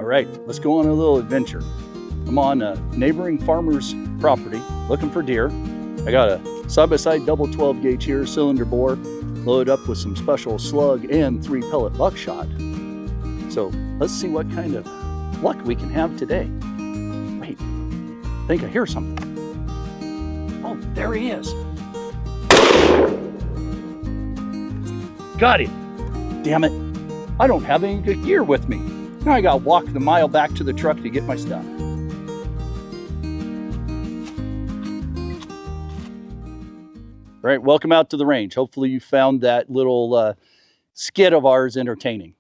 right, let's go on a little adventure. I'm on a neighboring farmer's property looking for deer. I got a side-by-side double 12 gauge here, cylinder bore, loaded up with some special slug and 3 pellet buckshot. So let's see what kind of luck we can have today. Wait, I think I hear something. Oh, there he is. Got him. Damn it. I don't have any good gear with me. Now I gotta walk the mile back to the truck to get my stuff. All right, welcome out to the range. Hopefully you found that little skit of ours entertaining.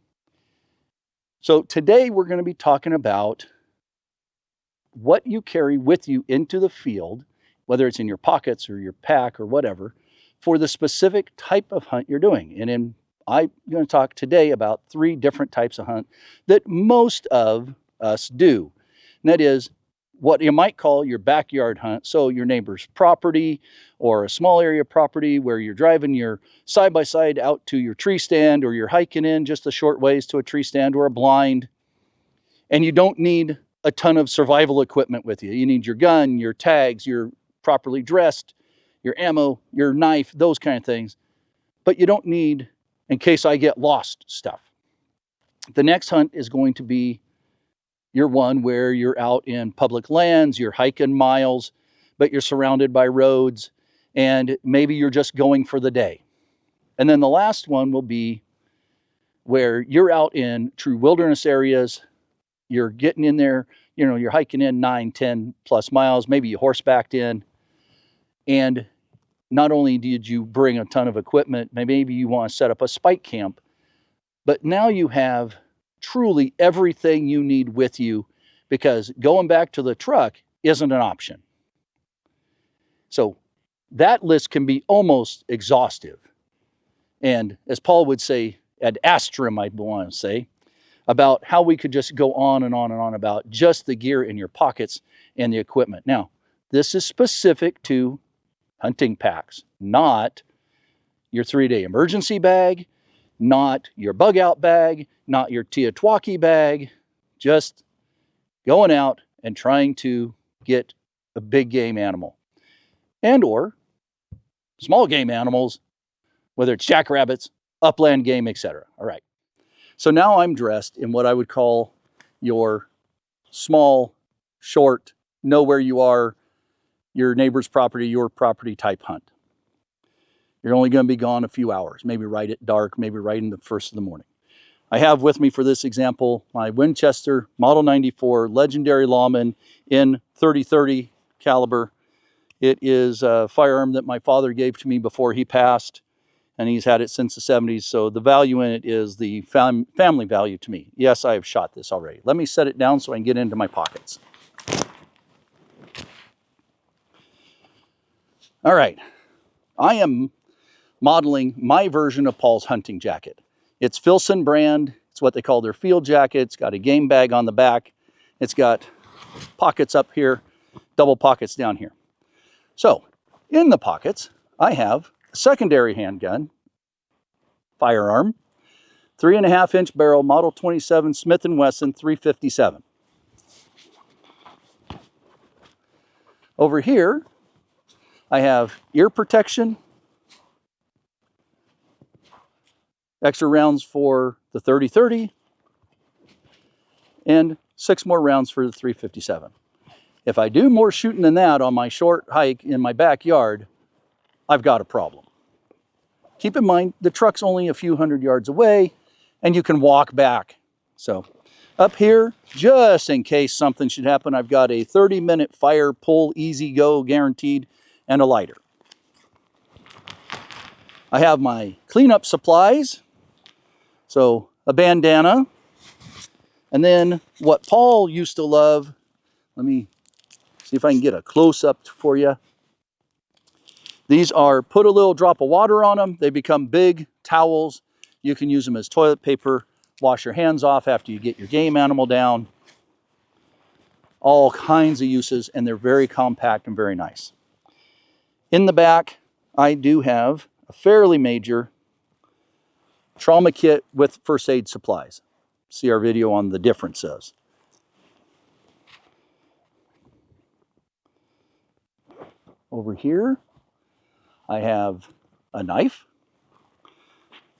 So today we're going to be talking about what you carry with you into the field, whether it's in your pockets or your pack or whatever, for the specific type of hunt you're doing. And I'm going to talk today about 3 different types of hunt that most of us do. And that is what you might call your backyard hunt. So your neighbor's property or a small area property where you're driving your side-by-side out to your tree stand, or you're hiking in just a short ways to a tree stand or a blind. And you don't need a ton of survival equipment with you. You need your gun, your tags, you're properly dressed, your ammo, your knife, those kind of things. But you don't need, in case I get lost, stuff. The next hunt is going to be your one where you're out in public lands, you're hiking miles, but you're surrounded by roads, and maybe you're just going for the day. And then the last one will be where you're out in true wilderness areas, you're getting in there, you're hiking in 9, 10 plus miles, maybe you horsebacked in, and not only did you bring a ton of equipment, maybe you want to set up a spike camp, but now you have truly everything you need with you, because going back to the truck isn't an option. So that list can be almost exhaustive. And as Paul would say, ad astrum, I'd want to say, about how we could just go on and on and on about just the gear in your pockets and the equipment. Now, this is specific to hunting packs, not your 3-day emergency bag, not your bug out bag, not your Tiatuaki bag, just going out and trying to get a big game animal and or small game animals, whether it's jackrabbits, upland game, etc. All right. So now I'm dressed in what I would call your small, short, know where you are, your neighbor's property, your property type hunt. You're only going to be gone a few hours, maybe right at dark, maybe right in the first of the morning. I have with me for this example my Winchester Model 94 Legendary Lawman in .30-30 caliber. It is a firearm that my father gave to me before he passed, and he's had it since the 70s, so the value in it is the family value to me. Yes, I have shot this already. Let me set it down so I can get into my pockets. All right, I am modeling my version of Paul's hunting jacket. It's Filson brand. It's what they call their field jacket. It's got a game bag on the back. It's got pockets up here, double pockets down here. So in the pockets, I have a secondary handgun, firearm, 3.5-inch barrel, Model 27 Smith & Wesson 357. Over here, I have ear protection, extra rounds for the .30-30, and 6 more rounds for the 357. If I do more shooting than that on my short hike in my backyard, I've got a problem. Keep in mind, the truck's only a few hundred yards away, and you can walk back. So up here, just in case something should happen, I've got a 30-minute fire pull, easy go, guaranteed, and a lighter. I have my cleanup supplies, so a bandana, and then what Paul used to love, let me see if I can get a close-up for you. These are, put a little drop of water on them, they become big towels. You can use them as toilet paper, wash your hands off after you get your game animal down. All kinds of uses, and they're very compact and very nice. In the back, I do have a fairly major trauma kit with first aid supplies. See our video on the differences. over here, I have a knife,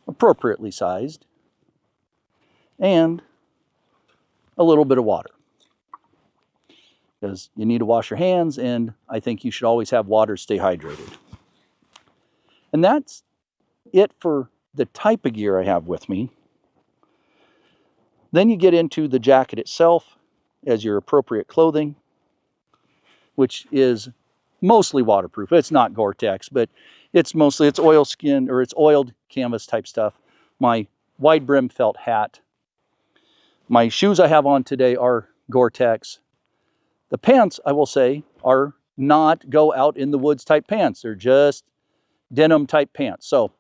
appropriately sized, and a little bit of water. Because you need to wash your hands, and I think you should always have water to stay hydrated. And that's it for the type of gear I have with me. Then you get into the jacket itself as your appropriate clothing, which is mostly waterproof. It's not Gore-Tex, but it's oilskin, or it's oiled canvas type stuff. My wide brim felt hat. My shoes I have on today are Gore-Tex. The pants, I will say, are not go out in the woods type pants. They're just denim type pants. So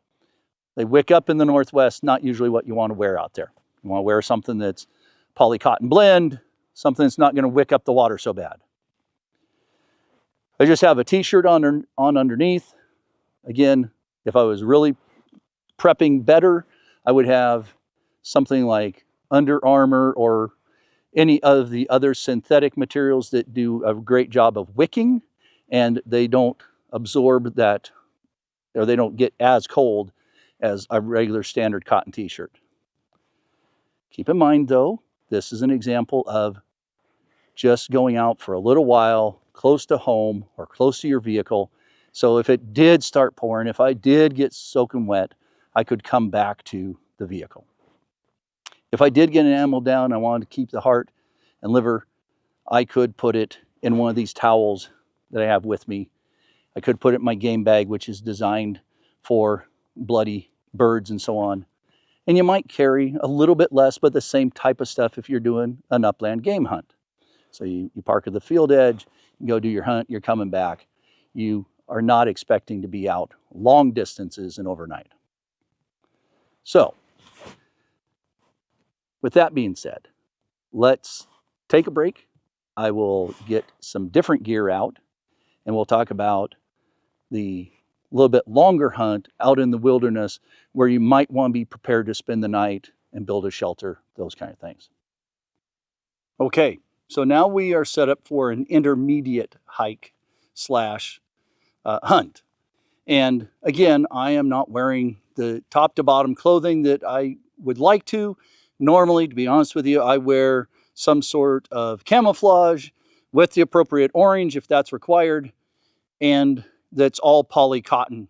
they wick up in the Northwest, not usually what you want to wear out there. You want to wear something that's poly cotton blend, something that's not going to wick up the water so bad. I just have a t-shirt on underneath. Again, if I was really prepping better, I would have something like Under Armour or any of the other synthetic materials that do a great job of wicking, and they don't absorb that, or they don't get as cold as a regular standard cotton t-shirt. Keep in mind though, this is an example of just going out for a little while, close to home or close to your vehicle. So if it did start pouring, if I did get soaking wet, I could come back to the vehicle. If I did get an animal down, I wanted to keep the heart and liver, I could put it in one of these towels that I have with me. I could put it in my game bag, which is designed for bloody birds and so on. And you might carry a little bit less, but the same type of stuff if you're doing an upland game hunt. So you park at the field edge, you go do your hunt, you're coming back. You are not expecting to be out long distances and overnight. So, with that being said, let's take a break. I will get some different gear out, and we'll talk about the little bit longer hunt out in the wilderness where you might want to be prepared to spend the night and build a shelter, those kind of things. Okay, so now we are set up for an intermediate hike slash hunt. And again, I am not wearing the top to bottom clothing that I would like to. Normally, to be honest with you, I wear some sort of camouflage with the appropriate orange if that's required. And that's all poly cotton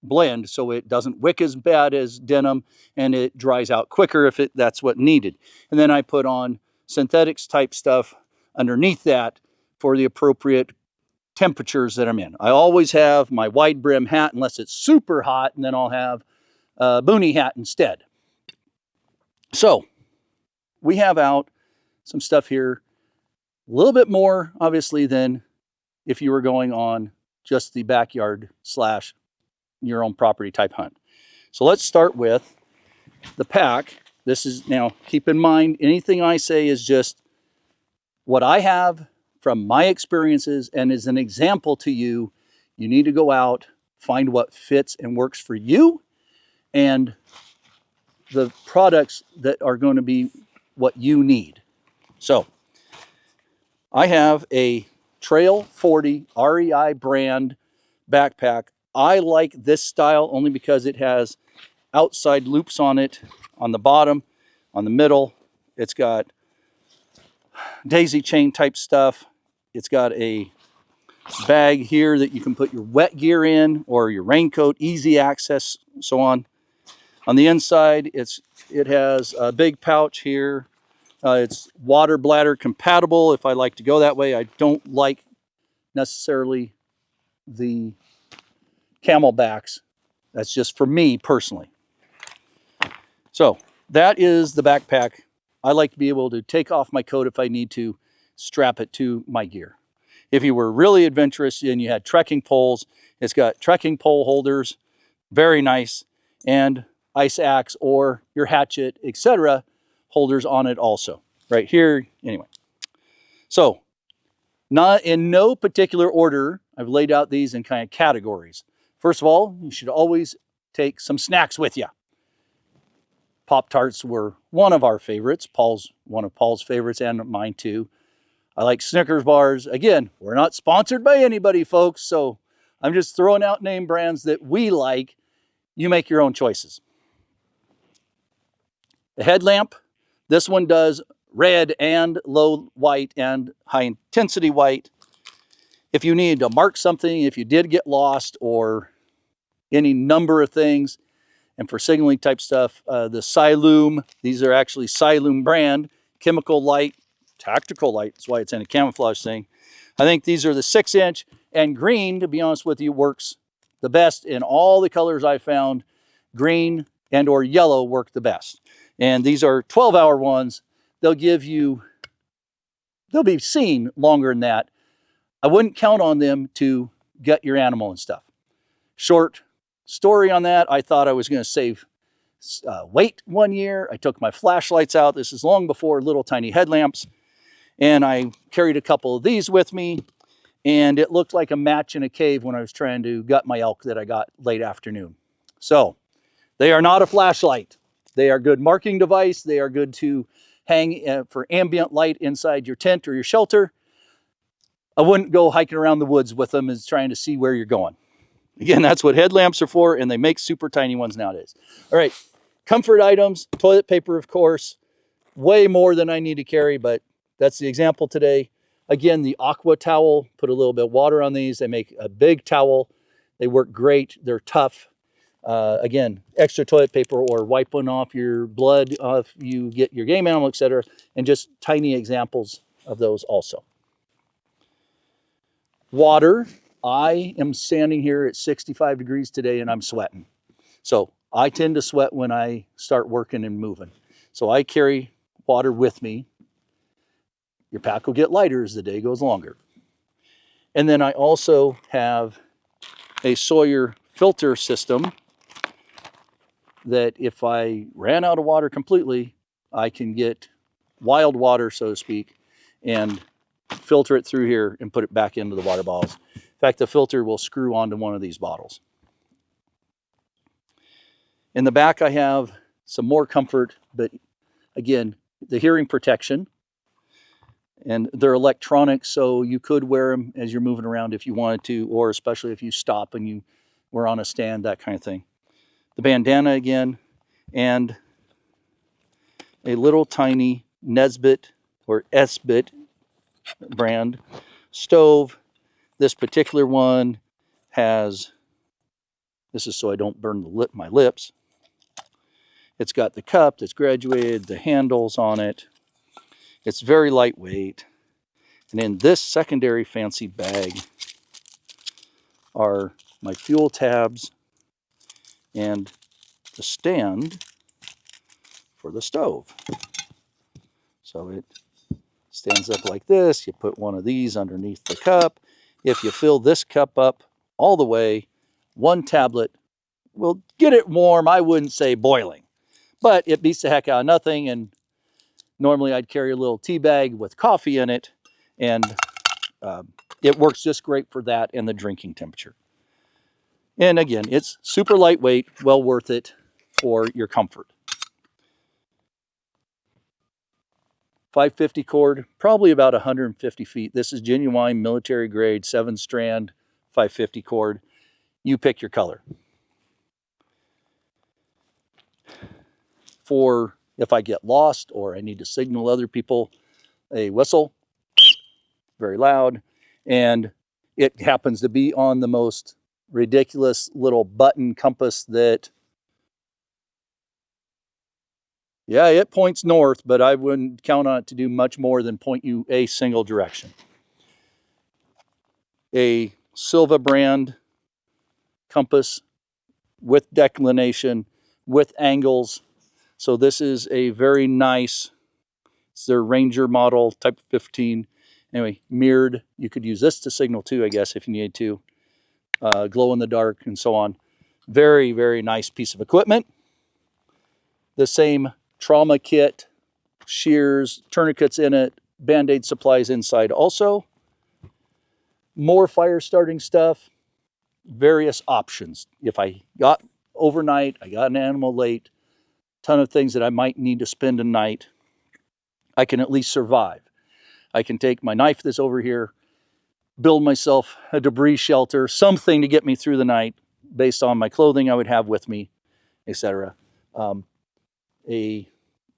blend, so it doesn't wick as bad as denim and it dries out quicker if that's what needed. And then I put on synthetics type stuff underneath that for the appropriate temperatures that I'm in. I always have my wide brim hat unless it's super hot, and then I'll have a boonie hat instead. So we have out some stuff here, a little bit more obviously than if you were going on just the backyard slash your own property type hunt. So let's start with the pack. This is, now keep in mind, anything I say is just what I have from my experiences and is an example to you. You need to go out, find what fits and works for you and the products that are going to be what you need. So I have a Trail 40 REI brand backpack. I like this style only because it has outside loops on it, on the bottom, on the middle. It's got daisy chain type stuff. It's got a bag here that you can put your wet gear in or your raincoat, easy access, so on. On the inside, it has a big pouch here. It's water bladder compatible if I like to go that way. I don't like necessarily the camelbacks. That's just for me personally. So that is the backpack. I like to be able to take off my coat if I need to, strap it to my gear. If you were really adventurous and you had trekking poles, it's got trekking pole holders, very nice, and ice axe or your hatchet, etc. holders on it also. Right here, anyway. So, not in no particular order, I've laid out these in kind of categories. First of all, you should always take some snacks with you. Pop-Tarts were one of our favorites. One of Paul's favorites and mine too. I like Snickers bars. Again, we're not sponsored by anybody, folks, so I'm just throwing out name brands that we like. You make your own choices. The headlamp, this one does red and low white and high intensity white. If you need to mark something, if you did get lost or any number of things, and for signaling type stuff, the Silume, these are actually Silume brand, chemical light, tactical light, that's why it's in a camouflage thing. I think these are the 6-inch, and green, to be honest with you, works the best in all the colors I found. Green and or yellow work the best. And these are 12-hour ones. They'll give you, they'll be seen longer than that. I wouldn't count on them to gut your animal and stuff. Short story on that, I thought I was going to save weight one year. I took my flashlights out. This is long before little tiny headlamps. And I carried a couple of these with me. And it looked like a match in a cave when I was trying to gut my elk that I got late afternoon. So they are not a flashlight. They are a good marking device. They are good to hang for ambient light inside your tent or your shelter. I wouldn't go hiking around the woods with them as trying to see where you're going. Again, that's what headlamps are for, and they make super tiny ones nowadays. All right, comfort items, toilet paper, of course, way more than I need to carry, but that's the example today. Again, the Aqua towel, put a little bit of water on these. They make a big towel. They work great. They're tough. Again, extra toilet paper or wiping off your blood if you get your game animal, etc. And just tiny examples of those also. Water. I am standing here at 65 degrees today and I'm sweating. So I tend to sweat when I start working and moving. So I carry water with me. Your pack will get lighter as the day goes longer. And then I also have a Sawyer filter system that if I ran out of water completely, I can get wild water, so to speak, and filter it through here and put it back into the water bottles. In fact, the filter will screw onto one of these bottles. In the back, I have some more comfort, but again, the hearing protection. And they're electronic, so you could wear them as you're moving around if you wanted to, or especially if you stop and you were on a stand, that kind of thing. The bandana again, and a little tiny Nesbit or Esbit brand stove. This particular one has, this is so I don't burn my lips. It's got the cup that's graduated, the handles on it. It's very lightweight. And in this secondary fancy bag are my fuel tabs and the stand for the stove. So it stands up like this. You put one of these underneath the cup. If you fill this cup up all the way, one tablet will get it warm. I wouldn't say boiling, but it beats the heck out of nothing. And normally I'd carry a little tea bag with coffee in it, and it works just great for that and the drinking temperature. And again, it's super lightweight, well worth it for your comfort. 550 cord, probably about 150 feet. This is genuine military grade 7-strand 550 cord. You pick your color. For if I get lost or I need to signal other people, a whistle, very loud, and it happens to be on the most ridiculous little button compass that, yeah, it points north, but I wouldn't count on it to do much more than point you a single direction. A Silva brand compass with declination, with angles. So this is a very nice, it's their Ranger model, Type 15. Anyway, mirrored. You could use this to signal too, I guess, if you needed to. Glow in the dark and so on. Very, very nice piece of equipment. The same trauma kit, shears, tourniquets in it, Band-Aid supplies inside also. More fire starting stuff, various options. If I got overnight, I got an animal late, ton of things that I might need to spend a night, I can at least survive. I can take my knife that's over here, build myself a debris shelter, something to get me through the night based on my clothing I would have with me, etc. A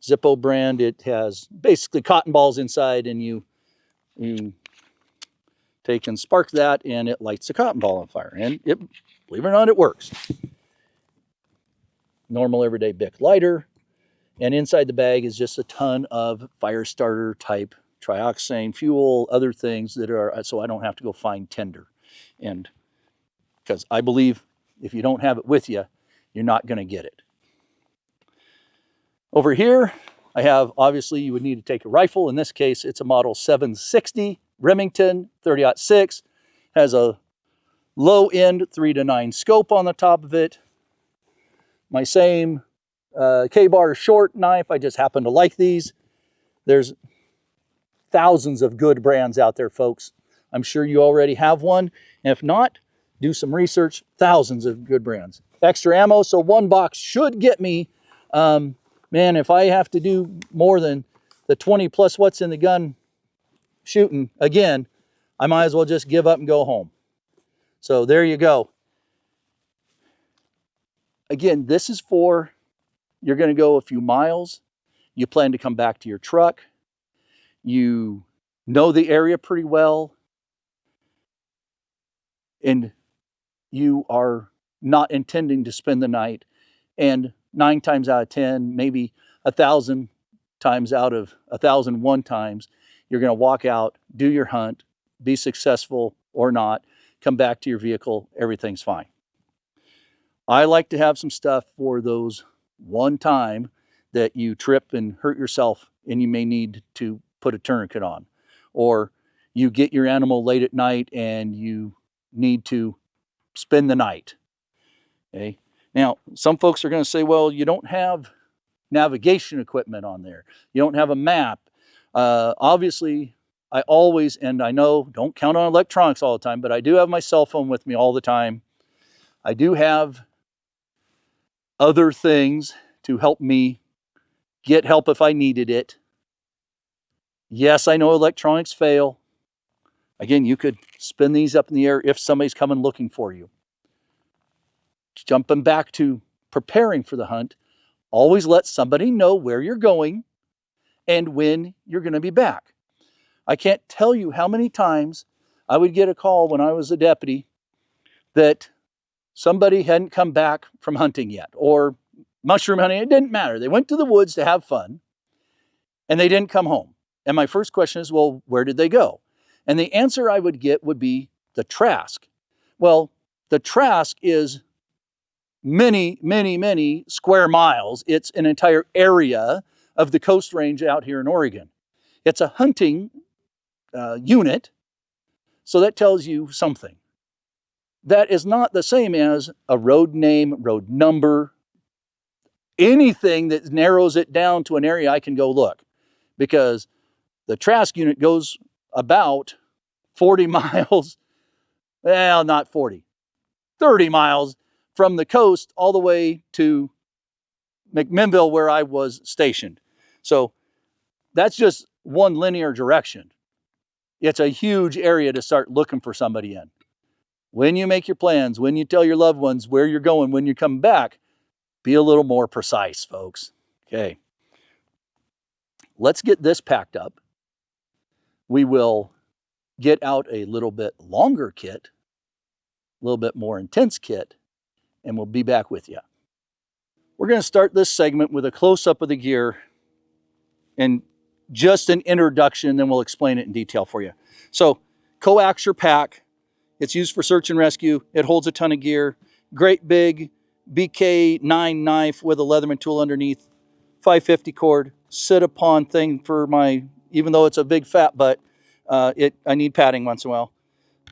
Zippo brand, it has basically cotton balls inside, and you take and spark that, and it lights the cotton ball on fire. And it, believe it or not, it works. Normal everyday Bic lighter, and inside the bag is just a ton of fire starter type trioxane fuel, other things that are, so I don't have to go find tinder. And because I believe if you don't have it with you, you're not going to get it. Over here, I have, obviously, you would need to take a rifle. In this case, it's a model 760 Remington 30-06. Has a low end 3-9 scope on the top of it. My same K-bar short knife. I just happen to like these. There's thousands of good brands out there, folks. I'm sure you already have one. And if not, do some research. Thousands of good brands. Extra ammo, so one box should get me. Man, if I have to do more than the 20 plus what's in the gun shooting again, I might as well just give up and go home. So there you go. Again, this is for, you're going to go a few miles. You plan to come back to your truck. You know the area pretty well. And you are not intending to spend the night. And 9 times out of 10, maybe 1,000 times out of 1,001 times, you're going to walk out, do your hunt, be successful or not, come back to your vehicle, everything's fine. I like to have some stuff for those one time that you trip and hurt yourself and you may need to put a tourniquet on, or you get your animal late at night and you need to spend the night. Okay. Now, some folks are going to say, well, you don't have navigation equipment on there. You don't have a map. Obviously, I always, and I know, don't count on electronics all the time, but I do have my cell phone with me all the time. I do have other things to help me get help if I needed it. Yes, I know electronics fail. Again, you could spin these up in the air if somebody's coming looking for you. Jumping back to preparing for the hunt, always let somebody know where you're going and when you're going to be back. I can't tell you how many times I would get a call when I was a deputy that somebody hadn't come back from hunting yet, or mushroom hunting. It didn't matter. They went to the woods to have fun and they didn't come home. And my first question is, well, where did they go? And the answer I would get would be the Trask. Well, the Trask is many, many, many square miles. It's an entire area of the Coast Range out here in Oregon. It's a hunting unit, so that tells you something. That is not the same as a road name, road number, anything that narrows it down to an area I can go look. Because the Trask unit goes about 40 miles, well, not 40, 30 miles from the coast all the way to McMinnville, where I was stationed. So that's just one linear direction. It's a huge area to start looking for somebody in. When you make your plans, when you tell your loved ones where you're going, when you're coming back, be a little more precise, folks. Okay. Let's get this packed up. We will get out a little bit longer kit, a little bit more intense kit, and we'll be back with you. We're going to start this segment with a close-up of the gear and just an introduction, then we'll explain it in detail for you. So, Coaxure pack. It's used for search and rescue. It holds a ton of gear. Great big BK9 knife with a Leatherman tool underneath. 550 cord. Sit-upon thing for my, even though it's a big fat butt, I need padding once in a while.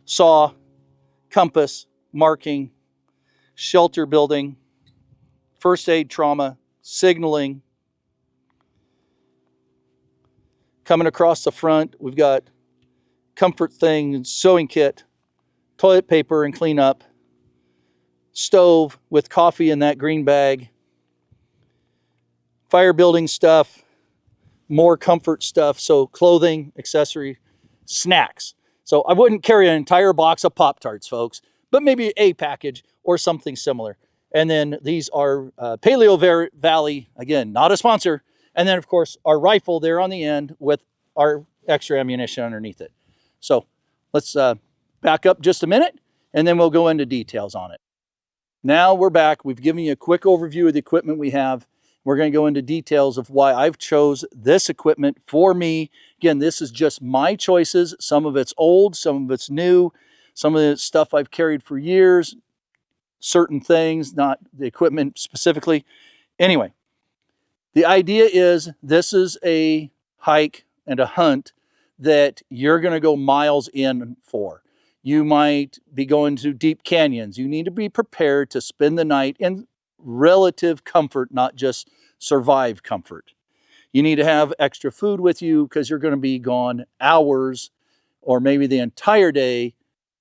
Saw, compass, marking, shelter building, first aid trauma, signaling. Coming across the front, we've got comfort thing, sewing kit, toilet paper and cleanup, stove with coffee in that green bag, fire building stuff, more comfort stuff, so clothing, accessory, snacks. So I wouldn't carry an entire box of Pop-Tarts, folks, but maybe a package or something similar. And then these are Paleo Valley, again, not a sponsor. And then, of course, our rifle there on the end with our extra ammunition underneath it. So let's back up just a minute, and then we'll go into details on it. Now we're back. We've given you a quick overview of the equipment we have. We're going to go into details of why I've chose this equipment for me. Again, this is just my choices. Some of it's old, some of it's new, some of it's stuff I've carried for years, certain things, not the equipment specifically. Anyway, the idea is this is a hike and a hunt that you're going to go miles in for. You might be going to deep canyons. You need to be prepared to spend the night in relative comfort, not just survive comfort. You need to have extra food with you because you're going to be gone hours or maybe the entire day,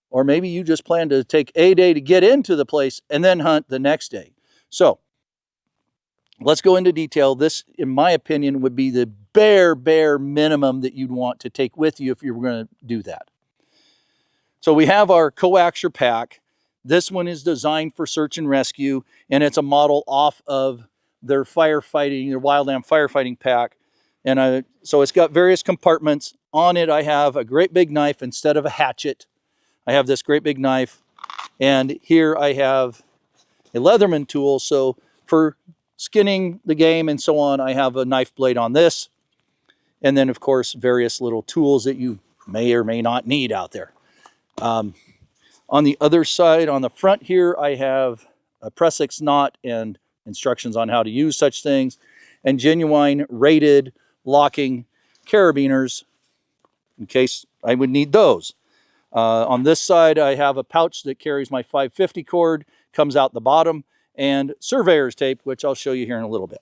or maybe you just plan to take a day to get into the place and then hunt the next day. So let's go into detail. This, in my opinion, would be the bare minimum that you'd want to take with you if you were going to do that. So we have our Coaxure pack. This one is designed for search and rescue, and it's a model off of their firefighting, their wildland firefighting pack. And so it's got various compartments. On it, I have a great big knife instead of a hatchet. I have this great big knife. And here I have a Leatherman tool. So for skinning the game and so on, I have a knife blade on this. And then, of course, various little tools that you may or may not need out there. On the other side, on the front here, I have a Pressix knot and instructions on how to use such things, and genuine rated locking carabiners in case I would need those. On this side, I have a pouch that carries my 550 cord, comes out the bottom, and surveyor's tape, which I'll show you here in a little bit.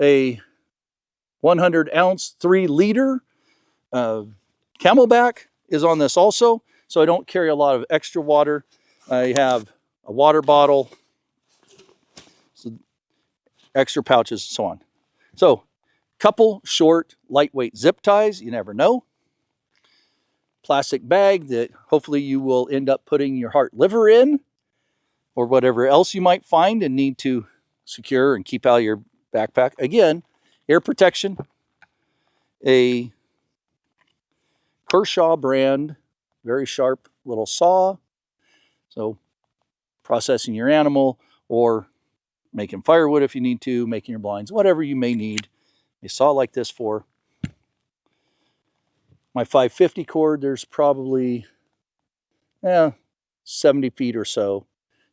A 100-ounce, 3-liter Camelback is on this also, so I don't carry a lot of extra water. I have a water bottle, extra pouches, and so on. So, couple short, lightweight zip ties, you never know. Plastic bag that hopefully you will end up putting your heart liver in, or whatever else you might find and need to secure and keep out of your backpack. Again, air protection, a Kershaw brand, very sharp little saw. So processing your animal or making firewood if you need to, making your blinds, whatever you may need a saw like this for. My 550 cord, there's probably 70 feet or so.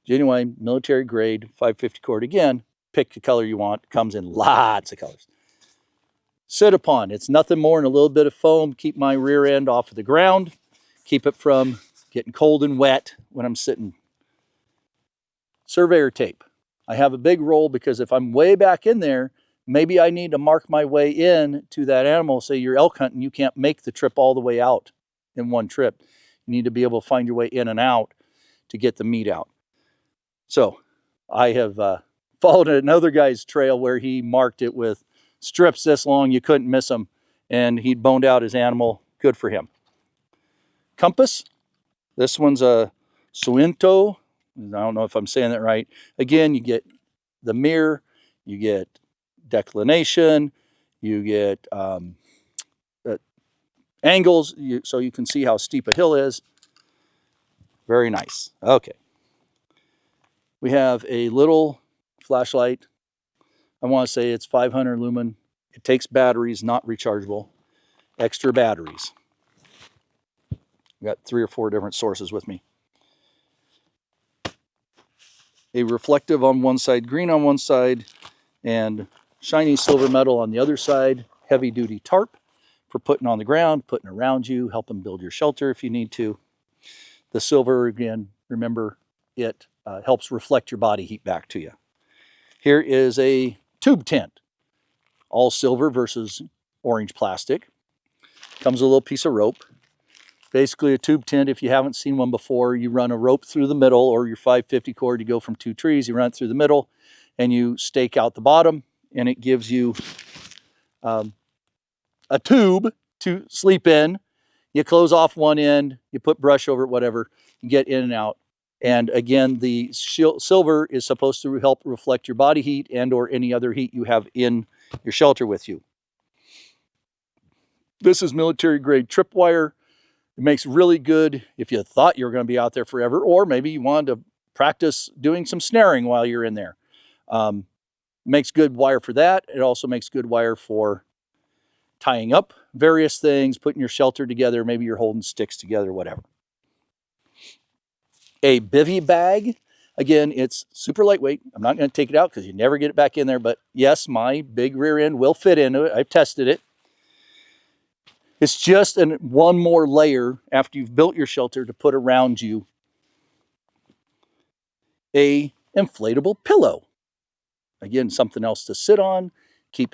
Genuine military grade 550 cord. Again, pick the color you want. Comes in lots of colors. Sit upon. It's nothing more than a little bit of foam. Keep my rear end off of the ground. Keep it from getting cold and wet when I'm sitting. Surveyor tape. I have a big roll because if I'm way back in there, maybe I need to mark my way in to that animal. Say you're elk hunting, you can't make the trip all the way out in one trip. You need to be able to find your way in and out to get the meat out. So I have followed another guy's trail where he marked it with strips this long, you couldn't miss them, and he'd boned out his animal. Good for him. Compass. This one's a Suunto. I don't know if I'm saying that right. Again, you get the mirror, you get declination, you get angles, so you can see how steep a hill is. Very nice. Okay. We have a little flashlight. I want to say it's 500 lumen. It takes batteries, not rechargeable. Extra batteries. I've got 3 or 4 different sources with me. A reflective on one side, green on one side, and shiny silver metal on the other side. Heavy duty tarp for putting on the ground, putting around you, helping build your shelter if you need to. The silver, again, remember, it helps reflect your body heat back to you. Here is a tube tent, all silver versus orange plastic. Comes with a little piece of rope. Basically a tube tent, if you haven't seen one before, you run a rope through the middle, or your 550 cord, you go from 2 trees, you run it through the middle, and you stake out the bottom, and it gives you a tube to sleep in. You close off one end, you put brush over it, whatever, you get in and out. And again, the silver is supposed to help reflect your body heat and or any other heat you have in your shelter with you. This is military grade tripwire. It makes really good if you thought you were going to be out there forever, or maybe you wanted to practice doing some snaring while you're in there. Makes good wire for that. It also makes good wire for tying up various things, putting your shelter together. Maybe you're holding sticks together, whatever. A bivy bag. Again, it's super lightweight. I'm not going to take it out because you never get it back in there. But yes, my big rear end will fit into it. I've tested it. It's just one more layer after you've built your shelter to put around you. A inflatable pillow. Again, something else to sit on,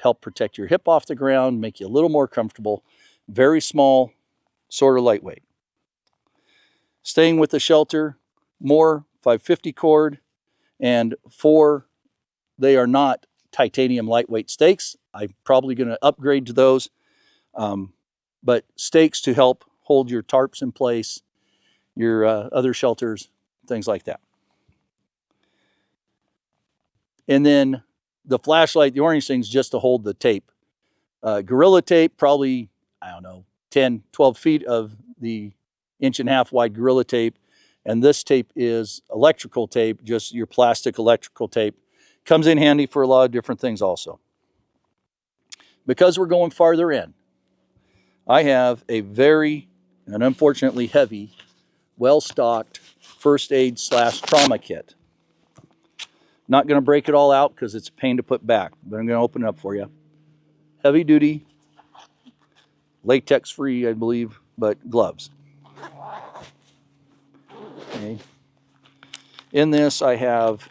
help protect your hip off the ground, make you a little more comfortable. Very small, sort of lightweight. Staying with the shelter, more 550 cord, and 4, they are not titanium lightweight stakes. I'm probably going to upgrade to those, but stakes to help hold your tarps in place, your other shelters, things like that. And then the flashlight, the orange thing's just to hold the tape. Gorilla tape, probably, I don't know, 10, 12 feet of the 1.5 wide Gorilla tape. And this tape is electrical tape, just your plastic electrical tape. Comes in handy for a lot of different things also. Because we're going farther in, I have a very, and unfortunately heavy, well-stocked first aid / trauma kit. Not going to break it all out because it's a pain to put back, but I'm going to open it up for you. Heavy duty, latex free, I believe, but gloves. Okay. In this, I have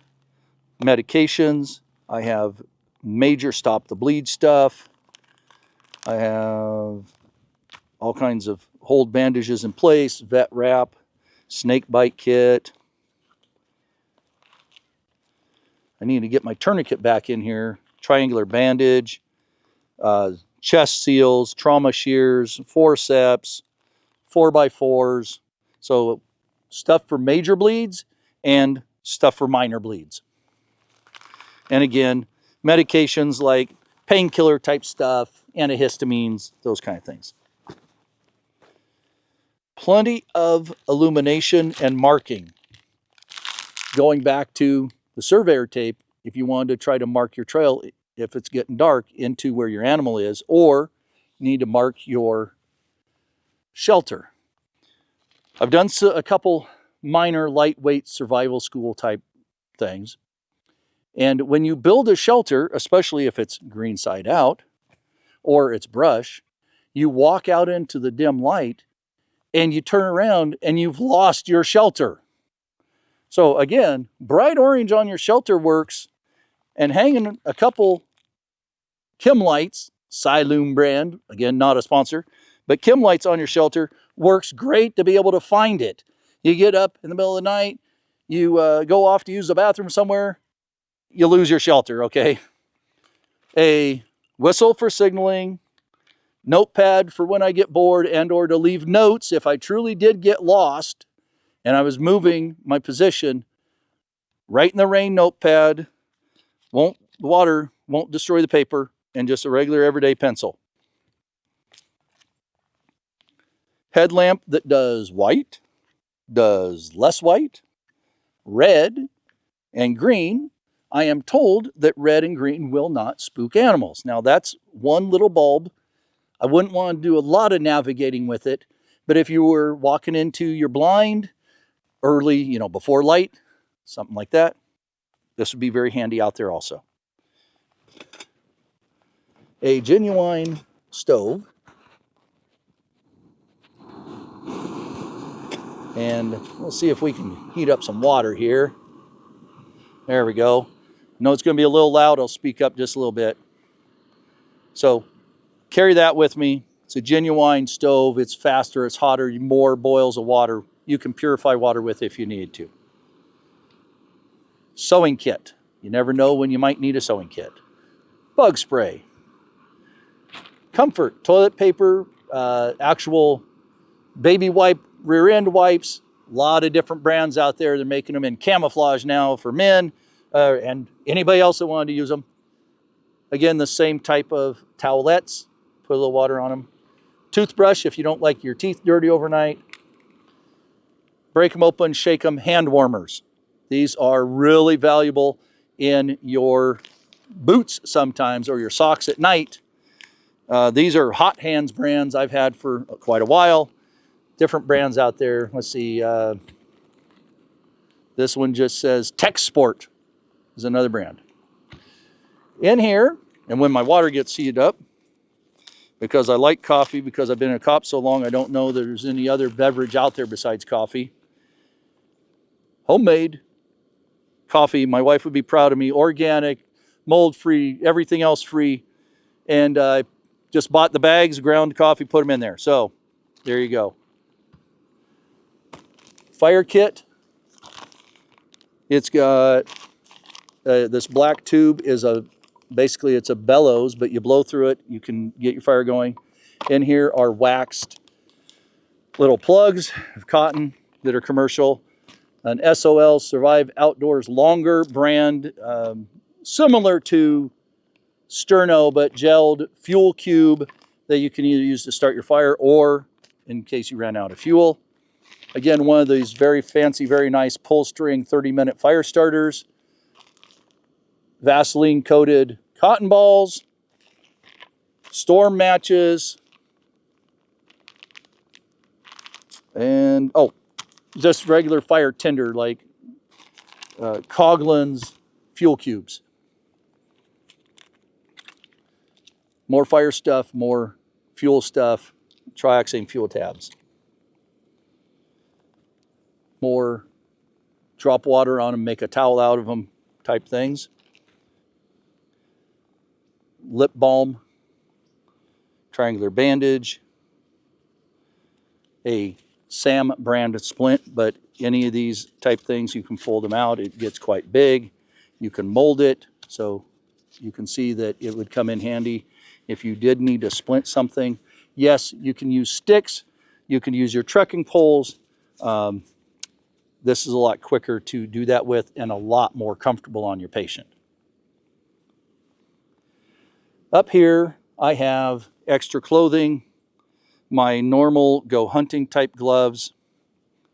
medications. I have major stop the bleed stuff. I have all kinds of hold bandages in place, vet wrap, snake bite kit. I need to get my tourniquet back in here. Triangular bandage, chest seals, trauma shears, forceps, 4x4s. So stuff for major bleeds and stuff for minor bleeds. And again, medications like painkiller type stuff, antihistamines, those kind of things. Plenty of illumination and marking. Going back to the surveyor tape, if you wanted to try to mark your trail, if it's getting dark, into where your animal is, or you need to mark your shelter. I've done a couple minor lightweight survival school type things. And when you build a shelter, especially if it's green side out or it's brush, you walk out into the dim light and you turn around and you've lost your shelter. So again, bright orange on your shelter works, and hanging a couple Kim lights, Siloom brand, again, not a sponsor, but Kim lights on your shelter works great to be able to find it. You get up in the middle of the night, you go off to use the bathroom somewhere, you lose your shelter, okay? A whistle for signaling, notepad for when I get bored and or to leave notes if I truly did get lost and I was moving my position. Right in the rain notepad, the water won't destroy the paper, and just a regular everyday pencil. Headlamp that does white, does less white, red, and green. I am told that red and green will not spook animals. Now that's one little bulb. I wouldn't want to do a lot of navigating with it, but if you were walking into your blind early, before light, something like that, this would be very handy out there also. A genuine stove. And we'll see if we can heat up some water here. There we go. I know it's going to be a little loud. I'll speak up just a little bit. So carry that with me. It's a genuine stove. It's faster, it's hotter, more boils of water. You can purify water with if you need to. Sewing kit. You never know when you might need a sewing kit. Bug spray. Comfort, toilet paper, actual Baby wipe, rear end wipes, a lot of different brands out there. They're making them in camouflage now for men and anybody else that wanted to use them. Again, the same type of towelettes, put a little water on them. Toothbrush, if you don't like your teeth dirty overnight. Break them open, shake them. Hand warmers. These are really valuable in your boots sometimes or your socks at night. These are Hot Hands brands I've had for quite a while. Different brands out there. Let's see. This one just says Tech Sport is another brand. In here, and when my water gets heated up, because I like coffee, because I've been a cop so long, I don't know there's any other beverage out there besides coffee. Homemade coffee. My wife would be proud of me. Organic, mold-free, everything else free. And I just bought the bags, ground coffee, put them in there. So there you go. Fire kit. It's got this black tube is basically it's a bellows, but you blow through it, you can get your fire going. In here are waxed little plugs of cotton that are commercial. An SOL, Survive Outdoors Longer brand, similar to Sterno, but gelled fuel cube that you can either use to start your fire or in case you ran out of fuel. Again, one of these very fancy, very nice pull string 30-minute fire starters. Vaseline coated cotton balls, storm matches, and just regular fire tinder like Coghlan's fuel cubes. More fire stuff, more fuel stuff, trioxane fuel tabs. More drop water on them, make a towel out of them type things. Lip balm, triangular bandage, a Sam brand splint, but any of these type things, you can fold them out. It gets quite big. You can mold it, so you can see that it would come in handy if you did need to splint something. Yes, you can use sticks. You can use your trekking poles. This is a lot quicker to do that with and a lot more comfortable on your patient. Up here, I have extra clothing, my normal go hunting type gloves.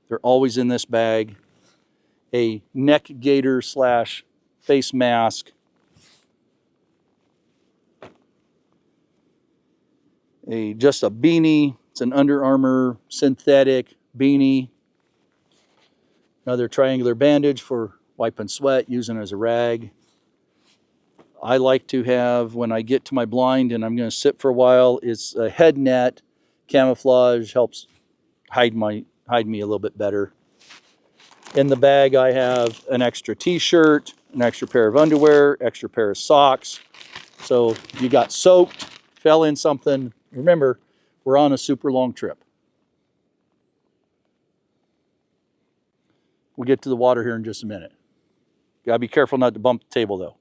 They're always in this bag. A neck gaiter / face mask. Just a beanie. It's an Under Armour synthetic beanie. Another triangular bandage for wiping sweat, using as a rag. I like to have, when I get to my blind and I'm going to sit for a while, it's a head net. Camouflage helps hide me a little bit better. In the bag, I have an extra t-shirt, an extra pair of underwear, extra pair of socks. So you got soaked, fell in something. Remember, we're on a super long trip. We'll get to the water here in just a minute. Gotta be careful not to bump the table though.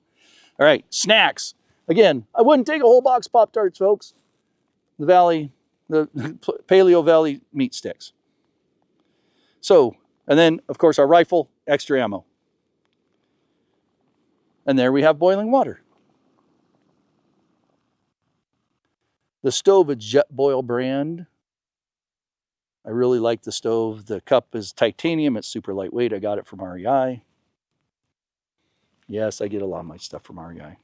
All right, snacks. Again, I wouldn't take a whole box of Pop-Tarts, folks. The Paleo Valley meat sticks. So, and then of course our rifle, extra ammo. And there we have boiling water. The stove is Jetboil brand. I really like the stove. The cup is titanium. It's super lightweight. I got it from REI. Yes, I get a lot of my stuff from REI.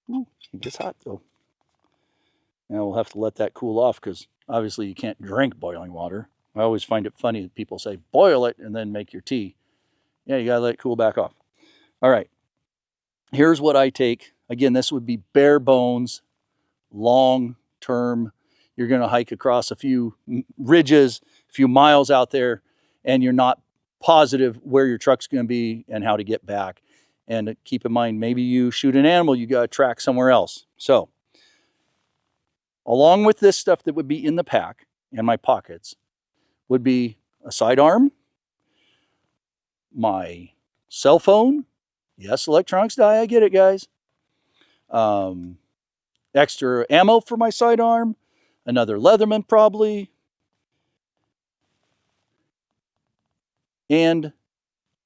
Ooh, it gets hot though. Now we'll have to let that cool off because obviously you can't drink boiling water. I always find it funny that people say boil it and then make your tea. Yeah, you gotta let it cool back off. All right, here's what I take. Again, this would be bare bones, long term. You're gonna hike across a few ridges, a few miles out there, and you're not positive where your truck's gonna be and how to get back. And keep in mind, maybe you shoot an animal, you gotta track somewhere else. So, along with this stuff that would be in the pack and my pockets would be a sidearm, my cell phone. Yes, electronics die. I get it, guys. extra ammo for my sidearm, another Leatherman probably, and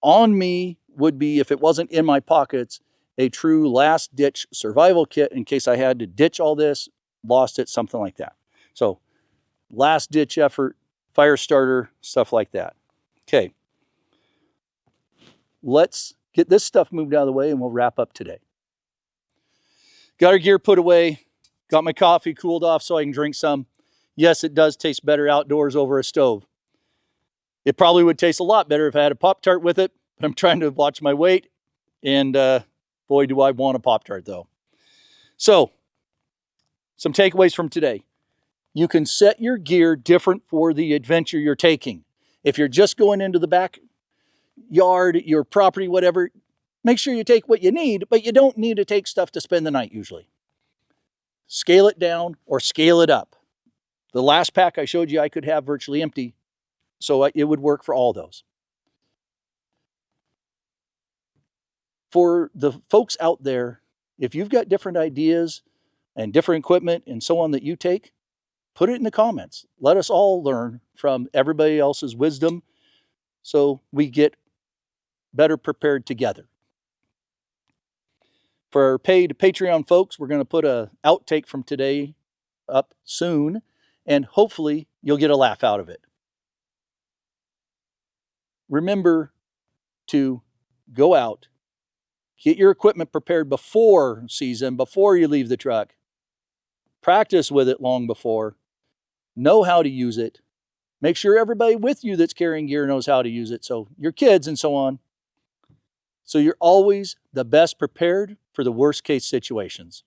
on me would be, if it wasn't in my pockets, a true last ditch survival kit in case I had to ditch all this, lost it, something like that. So last ditch effort, fire starter, stuff like that. Okay, let's get this stuff moved out of the way and we'll wrap up today. Got our gear put away, got my coffee cooled off so I can drink some. Yes, it does taste better outdoors over a stove. It probably would taste a lot better if I had a Pop-Tart with it, but I'm trying to watch my weight, and boy, do I want a Pop-Tart though. So, some takeaways from today. You can set your gear different for the adventure you're taking. If you're just going into the backyard, your property, whatever, make sure you take what you need, but you don't need to take stuff to spend the night usually. Scale it down or scale it up. The last pack I showed you I could have virtually empty, so it would work for all those. For the folks out there, if you've got different ideas and different equipment and so on that you take, put it in the comments. Let us all learn from everybody else's wisdom so we get better prepared together. For our paid Patreon folks, we're going to put an outtake from today up soon, and hopefully you'll get a laugh out of it. Remember to go out, get your equipment prepared before season, before you leave the truck. Practice with it long before. Know how to use it. Make sure everybody with you that's carrying gear knows how to use it. So your kids and so on. So you're always the best prepared for the worst case situations.